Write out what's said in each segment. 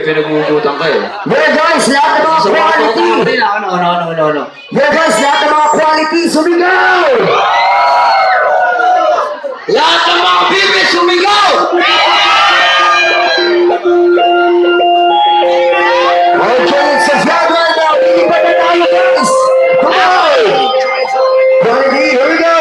pinagugutan ka eh. Yeah guys, lahat ng mga quality. No. Yeah guys, lahat ng mga quality, sumigaw! Lahat ng mga bibi sumigaw! Okay, it's a vlog right now. Hindi pa na tayo guys. Come on! Quality, here we go!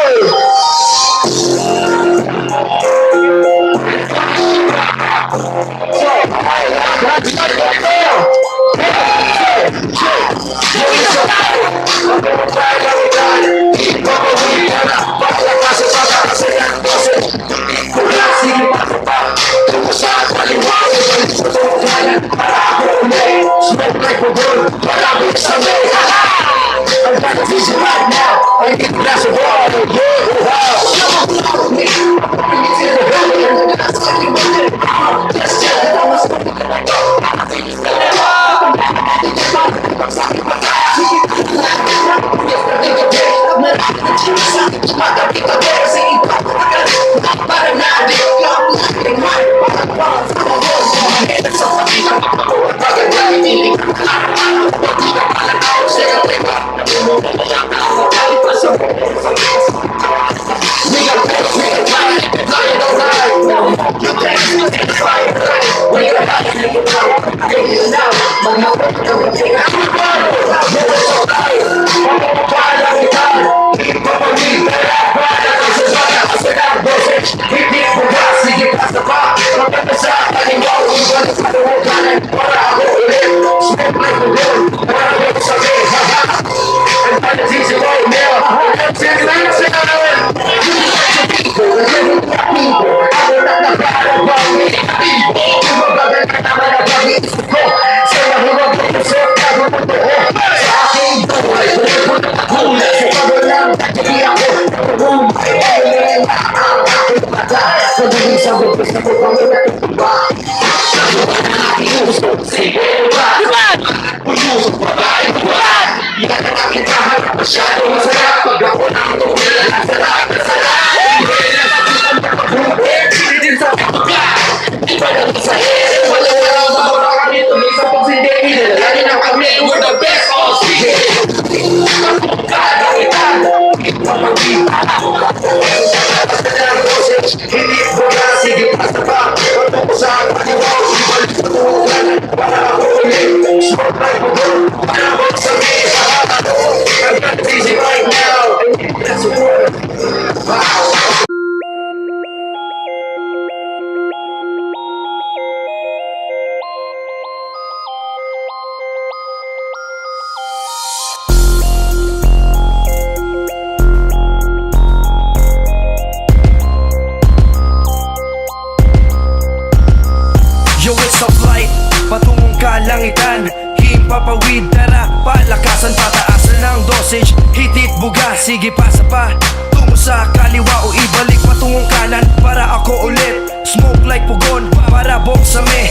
Langitan, himpapawid, tara, palakasan, pataasan ng dosage. Hitit, buga, sige pasa pa. Tungo sa kaliwa o ibalik patungong kanan para ako ulit. Smoke like pugon, para boksame.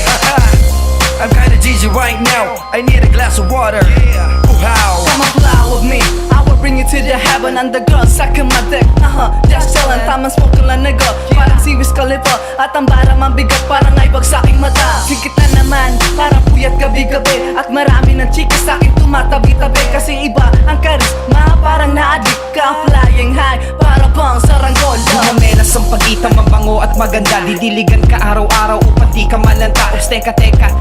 I'm kinda dizzy right now, I need a glass of water. Wow. Come on, fly with me, I will bring you to the heaven. And the girl sucking my dick, just chillin'. Tamang smoke lang nigga, parang si Wiz Khalifa. At ang bara mabigat, parang aibag sa aking mata. Sikit na naman, parang puyat gabi-gabi. At marami ng chika sa akin tumatabi-tabi. Kasi iba ang karisma, parang na-addict ka. Flying high, para bang saranggola. Bumamelas ang pagitan, mabango at maganda. Didiligan ka araw-araw upang di ka malanta. Ups, teka,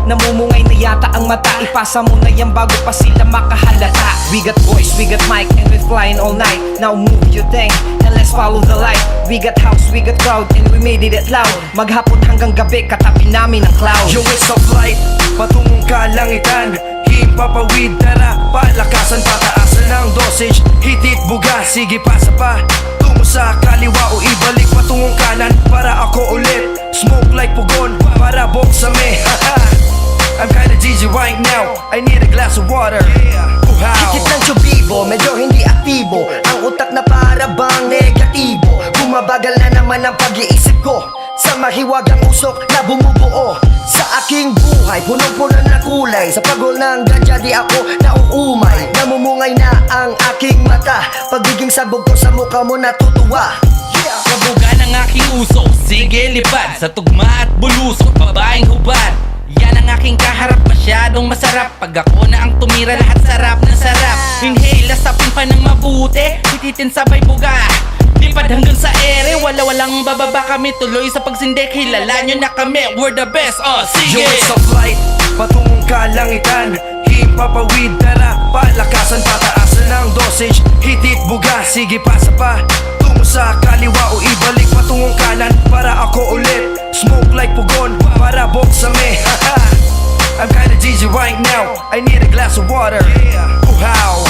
namumungay na yata ang mata. Ipasa mo na yan bago pa sila makahalata. We got voice, we got mic, and we're flying all night. Now move your thing, and let's follow the light. We got house, we got crowd, and we made it loud. Maghapon hanggang gabi, katabi namin ang cloud. Yo, it's a flight, patungong kalangitan. Himpapawid, tara, palakasan, pataasan ng dosage. Hitit, buga, sige pasa pa. Tungo sa kaliwa o ibalik patungong kanan para ako ulit. Smoke like pugon, para boksame. I'm kinda dizzy right now, I need a glass of water. Higit ng tsubibo, medyo hindi aktibo. Ang utak na para bang negatibo. Bumabagal na naman ang pag-iisip ko sa mahiwagang usok na bumubuo sa aking buhay. Punong-puno na kulay, sa pagol ng ganja di ako nauumay. Namumungay na ang aking mata, pagiging sabog ko sa mukha mo natutuwa. Kabuga ng aking uso, sige lipad sa tugma at bulusok, babaeng hubad. Yan ang ang aking kaharap, masyadong masarap. Pag ako na ang tumira, lahat sarap na sarap. Inhale, lasapin pa ng mabuti, hititin sabay buga, lipad hanggang sa ere. Walang bababa kami, tuloy sa pagsindek. Hilala nyo na kami, we're the best. Sige! Yung sa flight, patungong kalangitan. Himpapawid, tara, palakasan, pataasan ang dosage. Hitit buga, sige pasa pa. Tungo sa kaliwa o ibalik patungong kanan. Para ako ulit, smoke like pugon, para boksame. I'm kinda dizzy right now, I need a glass of water. Wow,